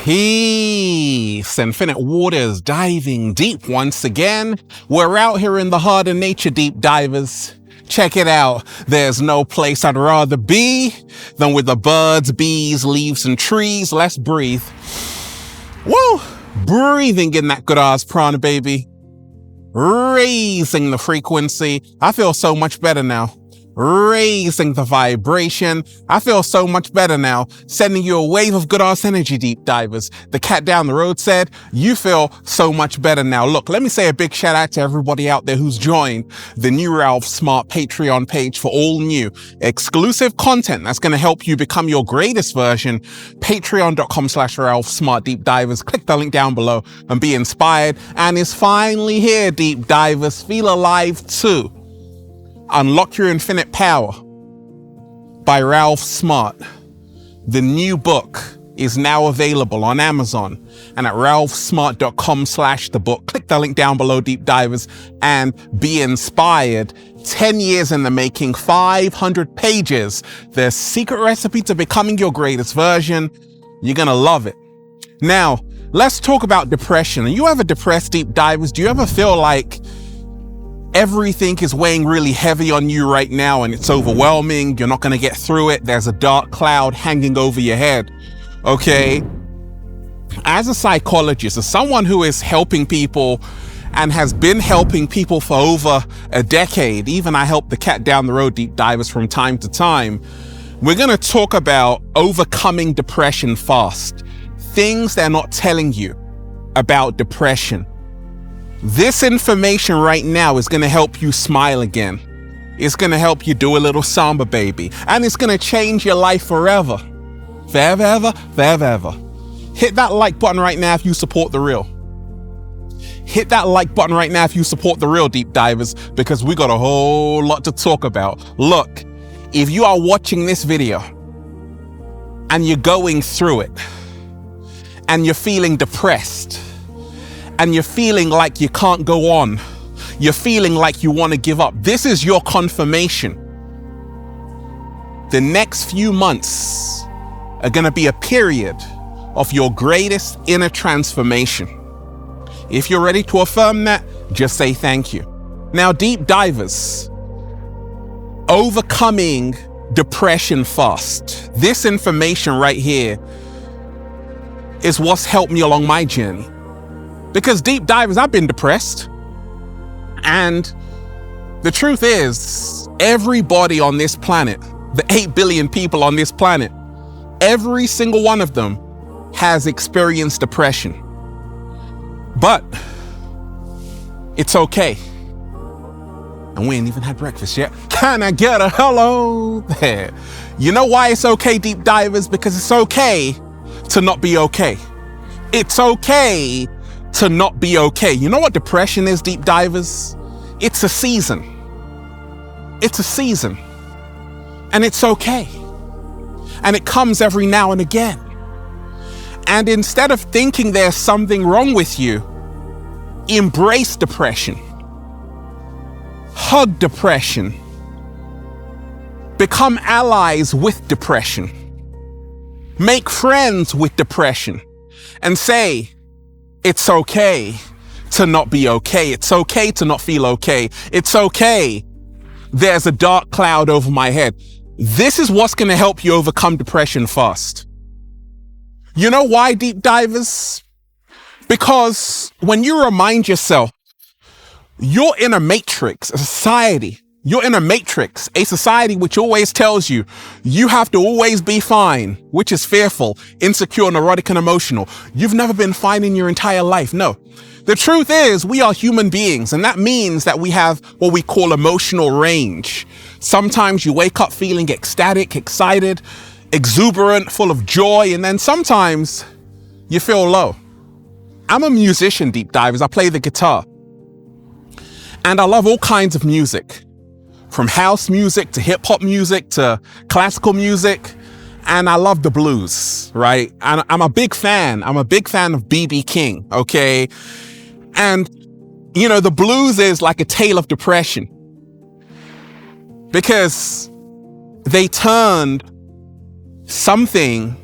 Peace, infinite waters, diving deep once again. We're out here in the heart of nature, deep divers. Check it out. There's no place I'd rather be than with the birds, bees, leaves, and trees. Let's breathe. Woo! Breathing in that good ass prana, baby. Raising the frequency. I feel so much better now. Raising the vibration. I feel so much better now. Sending you a wave of good ass energy, deep divers. The cat down the road said, you feel so much better now. Look, let me say a big shout out to everybody out there who's joined the new Ralph Smart Patreon page for all new exclusive content that's going to help you become your greatest version. Patreon.com/Ralph Smart Deep Divers. Click the link down below and be inspired. And it's finally here, deep divers. Feel alive too. Unlock Your Infinite Power by Ralph Smart. The new book is now available on Amazon and at ralphsmart.com/the book. Click the link down below, deep divers, and be inspired. 10 years in the making, 500 pages. The secret recipe to becoming your greatest version. You're gonna love it. Now, let's talk about depression. Are you ever depressed, deep divers? Do you ever feel like everything is weighing really heavy on you right now and it's overwhelming? You're not going to get through it. There's a dark cloud hanging over your head. Okay. As a psychologist, as someone who is helping people and has been helping people for over a decade, even I help the cat down the road, deep divers, from time to time, we're going to talk about overcoming depression fast. Things they're not telling you about depression. This information right now is going to help you smile again. It's going to help you do a little samba, baby. And it's going to change your life forever. Forever, ever, forever, ever. Hit that like button right now if you support the real. Hit that like button right now if you support the real, deep divers, because we got a whole lot to talk about. Look, if you are watching this video and you're going through it and you're feeling depressed, and you're feeling like you can't go on, you're feeling like you want to give up, this is your confirmation. The next few months are going to be a period of your greatest inner transformation. If you're ready to affirm that, just say thank you. Now, deep divers, overcoming depression fast. This information right here is what's helped me along my journey. Because deep divers, I've been depressed. And the truth is, everybody on this planet, the 8 billion people on this planet, every single one of them has experienced depression. But it's okay. And we ain't even had breakfast yet. Can I get a hello there? You know why it's okay, deep divers? Because it's okay to not be okay. It's okay to not be okay. You know what depression is, deep divers? It's a season. It's a season. And it's okay. And it comes every now and again. And instead of thinking there's something wrong with you, embrace depression. Hug depression. Become allies with depression. Make friends with depression. And say, it's okay to not be okay. It's okay to not feel okay. It's okay. There's a dark cloud over my head. This is what's going to help you overcome depression fast. You know why, deep divers? Because when you remind yourself, you're in a matrix, a society. You're in a matrix, a society which always tells you, you have to always be fine, which is fearful, insecure, neurotic, and emotional. You've never been fine in your entire life. No. The truth is, we are human beings, and that means that we have what we call emotional range. Sometimes you wake up feeling ecstatic, excited, exuberant, full of joy, and then sometimes you feel low. I'm a musician, deep divers. I play the guitar. And I love all kinds of music. From house music to hip hop music to classical music. And I love the blues, right? And I'm a big fan. I'm a big fan of B.B. King, okay? And, you know, the blues is like a tale of depression. Because they turned something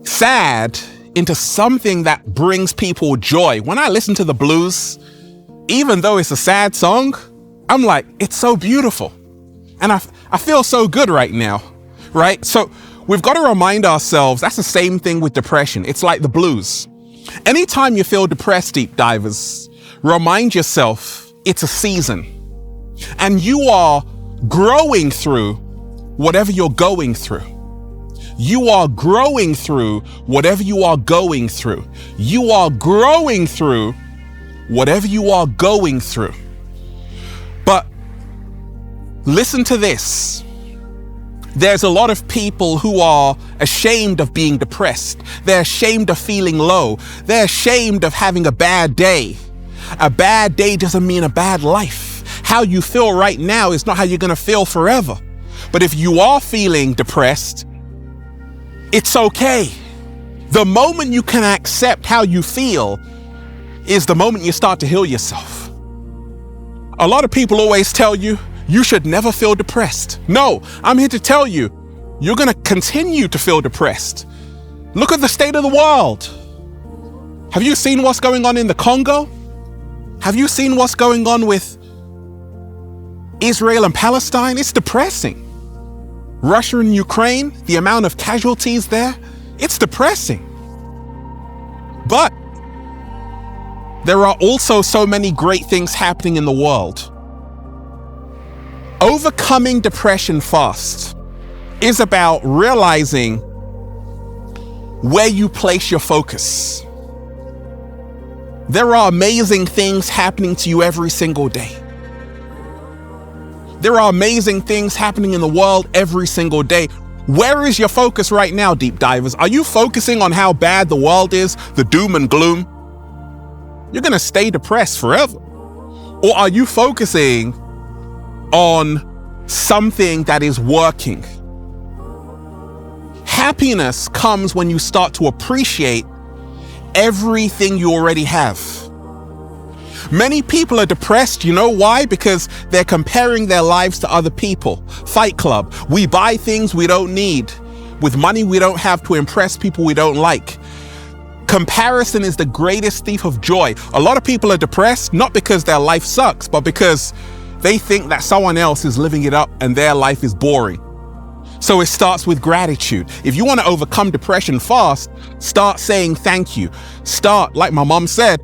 sad into something that brings people joy. When I listen to the blues, even though it's a sad song, I'm like, it's so beautiful. And I feel so good right now, right? So we've got to remind ourselves that's the same thing with depression. It's like the blues. Anytime you feel depressed, deep divers, remind yourself it's a season and you are growing through whatever you're going through. You are growing through whatever you are going through. You are growing through whatever you are going through. But listen to this. There's a lot of people who are ashamed of being depressed. They're ashamed of feeling low. They're ashamed of having a bad day. A bad day doesn't mean a bad life. How you feel right now is not how you're going to feel forever. But if you are feeling depressed, it's okay. The moment you can accept how you feel is the moment you start to heal yourself. A lot of people always tell you, you should never feel depressed. No, I'm here to tell you, you're going to continue to feel depressed. Look at the state of the world. Have you seen what's going on in the Congo? Have you seen what's going on with Israel and Palestine? It's depressing. Russia and Ukraine, the amount of casualties there, it's depressing. But there are also so many great things happening in the world. Overcoming depression fast is about realizing where you place your focus. There are amazing things happening to you every single day. There are amazing things happening in the world every single day. Where is your focus right now, deep divers? Are you focusing on how bad the world is, the doom and gloom? You're going to stay depressed forever. Or are you focusing on something that is working? Happiness comes when you start to appreciate everything you already have. Many people are depressed. You know why? Because they're comparing their lives to other people. Fight Club. We buy things we don't need with money we don't have to impress people we don't like. Comparison is the greatest thief of joy. A lot of people are depressed, not because their life sucks, but because they think that someone else is living it up and their life is boring. So it starts with gratitude. If you want to overcome depression fast, start saying thank you. Start, like my mom said,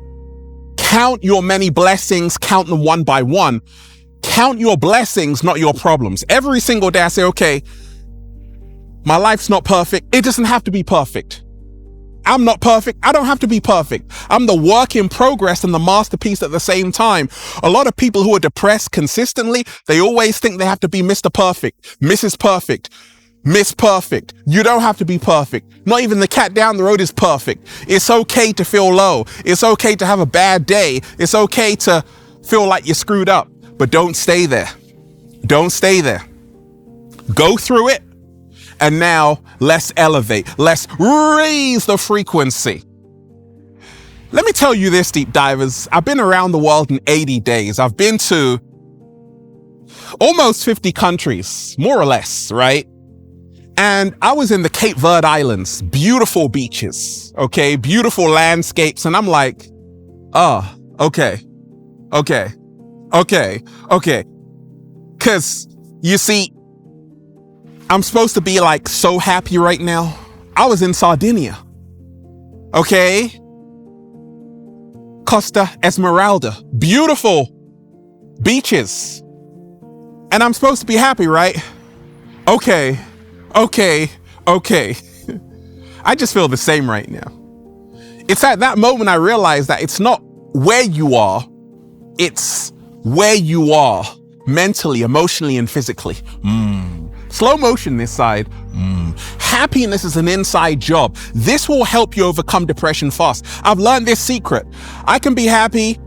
count your many blessings, count them one by one. Count your blessings, not your problems. Every single day I say, okay, my life's not perfect. It doesn't have to be perfect. I'm not perfect. I don't have to be perfect. I'm the work in progress and the masterpiece at the same time. A lot of people who are depressed consistently, they always think they have to be Mr. Perfect, Mrs. Perfect, Miss Perfect. You don't have to be perfect. Not even the cat down the road is perfect. It's okay to feel low. It's okay to have a bad day. It's okay to feel like you're screwed up, but don't stay there. Don't stay there. Go through it. And now let's elevate. Let's raise the frequency. Let me tell you this, deep divers. I've been around the world in 80 days. I've been to almost 50 countries, more or less, right? And I was in the Cape Verde Islands, beautiful beaches, okay, beautiful landscapes. And I'm like, oh, okay. Because you see, I'm supposed to be like so happy right now. I was in Sardinia, okay? Costa Esmeralda, beautiful beaches. And I'm supposed to be happy, right? Okay. I just feel the same right now. It's at that moment I realized that it's not where you are, it's where you are mentally, emotionally, and physically. Slow motion this side. Happiness is an inside job. This will help you overcome depression fast. I've learned this secret. I can be happy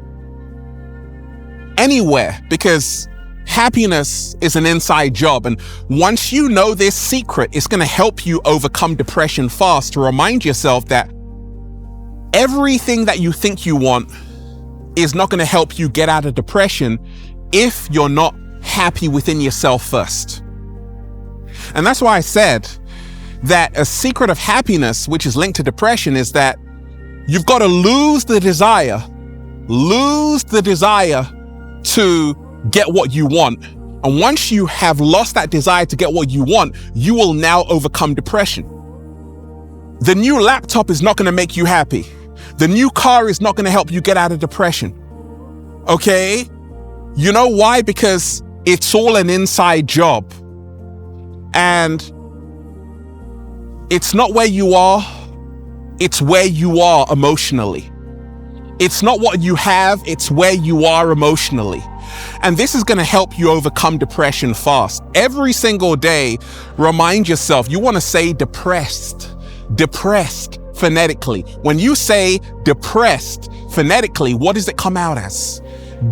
anywhere because happiness is an inside job. And once you know this secret, it's going to help you overcome depression fast, to remind yourself that everything that you think you want is not going to help you get out of depression if you're not happy within yourself first. And that's why I said, that a secret of happiness, which is linked to depression, is that you've got to lose the desire to get what you want. And once you have lost that desire to get what you want, you will now overcome depression. The new laptop is not going to make you happy. The new car is not going to help you get out of depression. Okay? You know why? Because it's all an inside job. And it's not where you are, it's where you are emotionally. It's not what you have, it's where you are emotionally. And this is going to help you overcome depression fast. Every single day, remind yourself, you want to say depressed phonetically. When you say depressed phonetically, what does it come out as?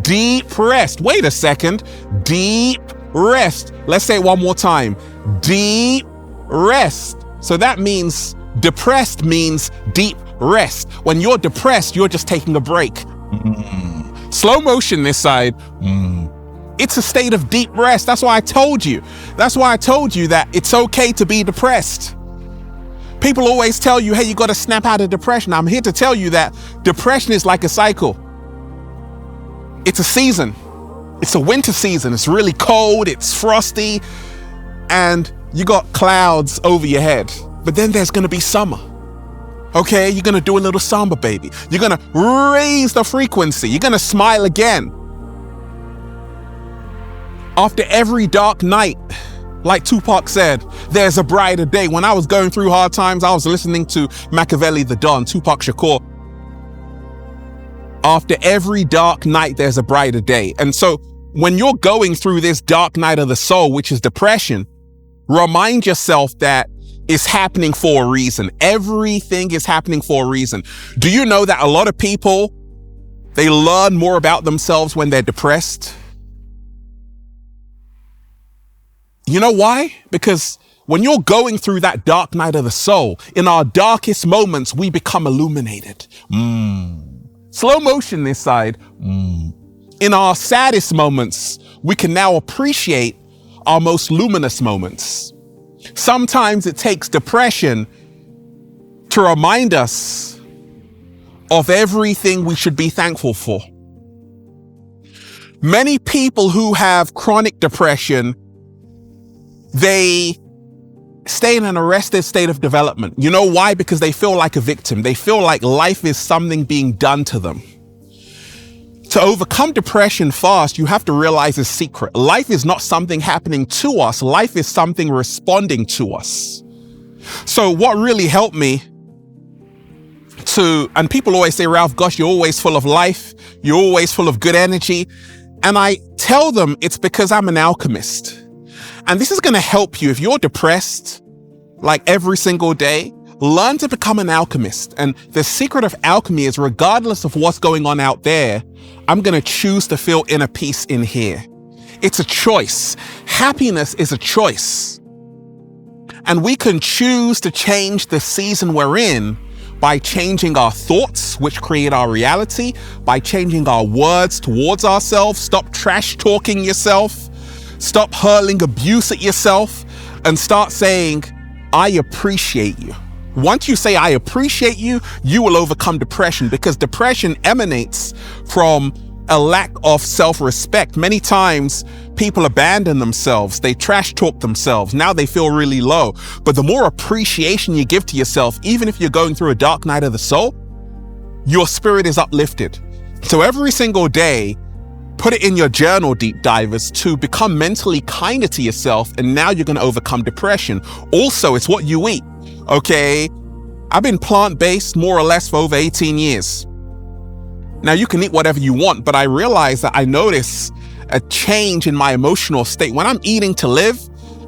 Deep rest. Wait a second. Deep rest. Let's say it one more time. Deep rest. So that means depressed means deep rest. When you're depressed, you're just taking a break. Slow motion this side. It's a state of deep rest. That's why I told you. That it's okay to be depressed. People always tell you, hey, you got to snap out of depression. I'm here to tell you that depression is like a cycle. It's a season. It's a winter season. It's really cold. It's frosty. And you got clouds over your head. But then there's going to be summer. Okay, you're going to do a little samba, baby. You're going to raise the frequency. You're going to smile again. After every dark night, like Tupac said, there's a brighter day. When I was going through hard times, I was listening to Machiavelli the Don, Tupac Shakur. After every dark night, there's a brighter day. And so when you're going through this dark night of the soul, which is depression, remind yourself that it's happening for a reason. Everything is happening for a reason. Do you know that a lot of people, they learn more about themselves when they're depressed? You know why? Because when you're going through that dark night of the soul, in our darkest moments, we become illuminated. Slow motion this side. In our saddest moments, we can now appreciate our most luminous moments. Sometimes it takes depression to remind us of everything we should be thankful for. Many people who have chronic depression, they stay in an arrested state of development. You know why? Because they feel like a victim. They feel like life is something being done to them. To overcome depression fast, you have to realize a secret. Life is not something happening to us. Life is something responding to us. So what really helped me and people always say, Ralph, gosh, you're always full of life. You're always full of good energy. And I tell them it's because I'm an alchemist. And this is going to help you if you're depressed, like every single day. Learn to become an alchemist. And the secret of alchemy is, regardless of what's going on out there, I'm going to choose to feel inner peace in here. It's a choice. Happiness is a choice. And we can choose to change the season we're in by changing our thoughts, which create our reality, by changing our words towards ourselves. Stop trash talking yourself. Stop hurling abuse at yourself and start saying, I appreciate you. Once you say, I appreciate you, you will overcome depression, because depression emanates from a lack of self-respect. Many times people abandon themselves. They trash talk themselves. Now they feel really low. But the more appreciation you give to yourself, even if you're going through a dark night of the soul, your spirit is uplifted. So every single day, put it in your journal, deep divers, to become mentally kinder to yourself. And now you're going to overcome depression. Also, it's what you eat. Okay, I've been plant-based more or less for over 18 years. Now you can eat whatever you want, but I realize that I notice a change in my emotional state. When I'm eating to live,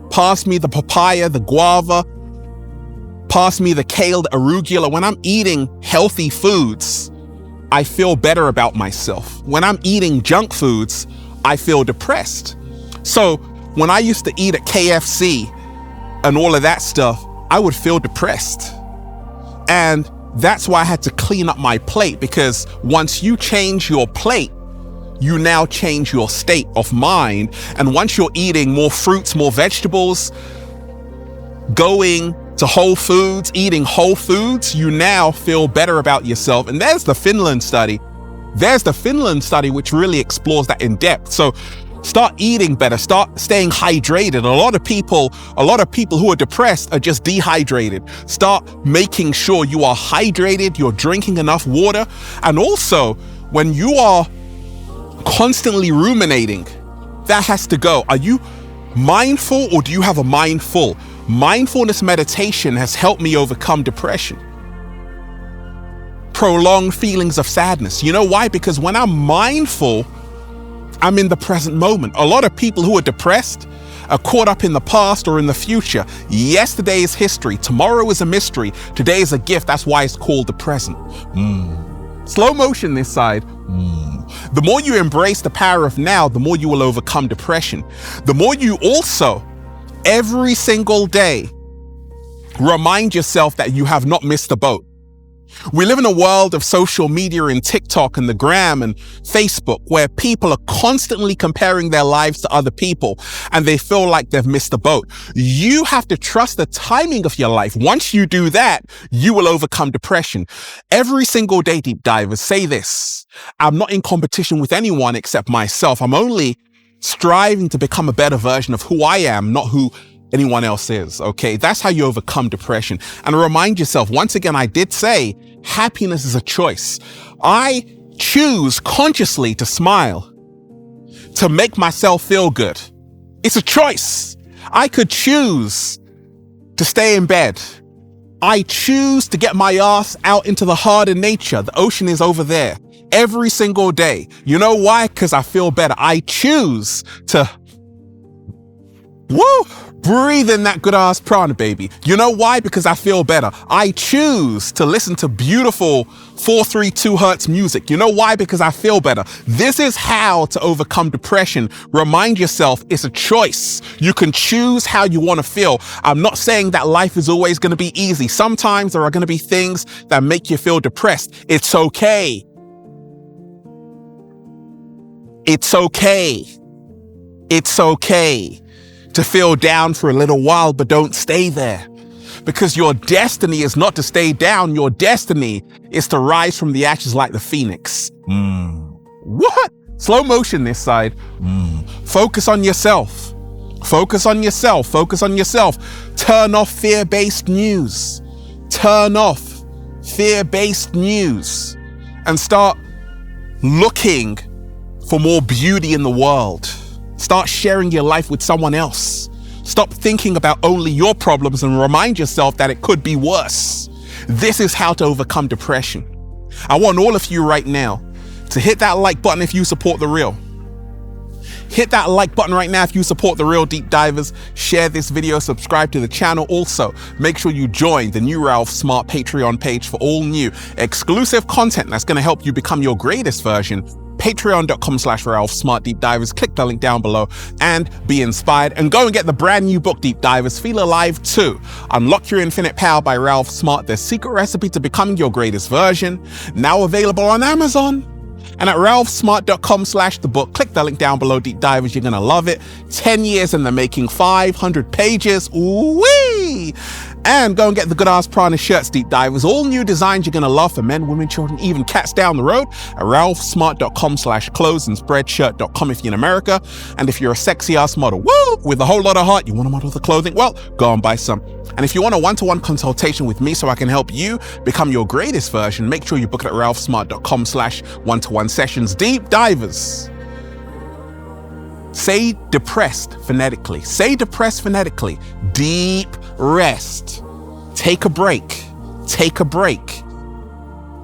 pass me the papaya, the guava, pass me the kale, the arugula. When I'm eating healthy foods, I feel better about myself. When I'm eating junk foods, I feel depressed. So when I used to eat at KFC and all of that stuff, I would feel depressed. And that's why I had to clean up my plate, because once you change your plate, you now change your state of mind. And once you're eating more fruits, more vegetables, going to whole foods, eating whole foods, you now feel better about yourself. And there's the Finland study. There's the Finland study, which really explores that in depth. So start eating better, start staying hydrated. A lot of people who are depressed are just dehydrated. Start making sure you are hydrated, you're drinking enough water. And also, when you are constantly ruminating, that has to go. Are you mindful or do you have a mind full? Mindfulness meditation has helped me overcome depression. Prolonged feelings of sadness. You know why? Because when I'm mindful, I'm in the present moment. A lot of people who are depressed are caught up in the past or in the future. Yesterday is history. Tomorrow is a mystery. Today is a gift. That's why it's called the present. Slow motion this side. The more you embrace the power of now, the more you will overcome depression. The more you also, every single day, remind yourself that you have not missed the boat. We live in a world of social media and TikTok and the gram and Facebook where people are constantly comparing their lives to other people and they feel like they've missed the boat. You have to trust the timing of your life. Once you do that, you will overcome depression. Every single day, deep divers, say this: I'm not in competition with anyone except myself. I'm only striving to become a better version of who I am, not who anyone else is. Okay, that's how you overcome depression. And remind yourself, once again, I did say happiness is a choice. I choose consciously to smile, to make myself feel good. It's a choice. I could choose to stay in bed. I choose to get my ass out into the harder nature. The ocean is over there every single day. You know why? Because I feel better. I choose to breathe in that good ass prana, baby. You know why? Because I feel better. I choose to listen to beautiful 432 hertz music. You know why? Because I feel better. This is how to overcome depression. Remind yourself it's a choice. You can choose how you want to feel. I'm not saying that life is always going to be easy. Sometimes there are going to be things that make you feel depressed. It's okay. It's okay. It's okay to feel down for a little while, but don't stay there. Because your destiny is not to stay down. Your destiny is to rise from the ashes like the phoenix. What? Slow motion this side. Focus on yourself. Focus on yourself. Focus on yourself. Turn off fear-based news. Turn off fear-based news and start looking for more beauty in the world. Start sharing your life with someone else. Stop thinking about only your problems and remind yourself that it could be worse. This is how to overcome depression. I want all of you right now to hit that like button if you support The Real. Hit that like button right now if you support The Real Deep Divers. Share this video, subscribe to the channel. Also, make sure you join the new Ralph Smart Patreon page for all new exclusive content that's going to help you become your greatest version. Patreon.com/Ralph Smart Deep Divers. Click the link down below and be inspired. And go and get the brand new book, Deep Divers, Feel Alive 2. Unlock Your Infinite Power by Ralph Smart, the secret recipe to becoming your greatest version. Now available on Amazon. And at ralphsmart.com/the book, click the link down below, Deep Divers. You're going to love it. 10 years in the making, 500 pages. Ooh-wee! And go and get the good ass prana shirts, Deep Divers. All new designs you're going to love for men, women, children, even cats down the road at ralphsmart.com/clothes and spreadshirt.com if you're in America. And if you're a sexy ass model, with a whole lot of heart, you want to model the clothing? Well, go and buy some. And if you want a one-to-one consultation with me so I can help you become your greatest version, make sure you book it at ralphsmart.com/one-to-one sessions. Deep Divers. Say depressed phonetically. Say depressed phonetically. Deep rest. Take a break. Take a break.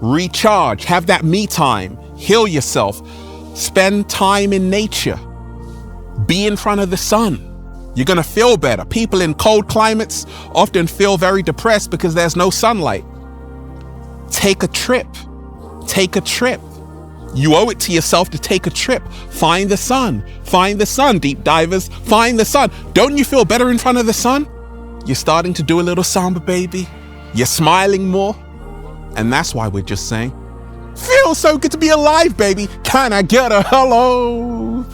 Recharge. Have that me time. Heal yourself. Spend time in nature. Be in front of the sun. You're going to feel better. People in cold climates often feel very depressed because there's no sunlight. Take a trip. Take a trip. You owe it to yourself to take a trip. Find the sun. Find the sun, Deep Divers. Find the sun. Don't you feel better in front of the sun? You're starting to do a little samba, baby. You're smiling more. And that's why we're just saying, feels so good to be alive, baby. Can I get a hello?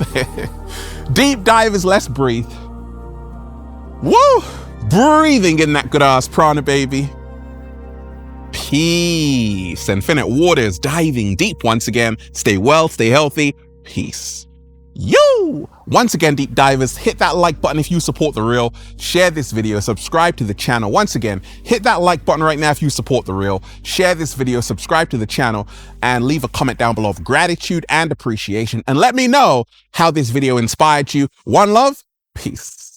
Deep Divers, let's breathe. Woo! breathing in that good ass prana, baby. Peace. Infinite waters diving deep once again. Stay well, stay healthy. Peace. Yo! Once again, deep divers, hit that like button if you support the real. Share this video, subscribe to the channel. Once again, hit that like button right now if you support the real. Share this video, subscribe to the channel, and leave a comment down below of gratitude and appreciation. And let me know how this video inspired you. One love, peace.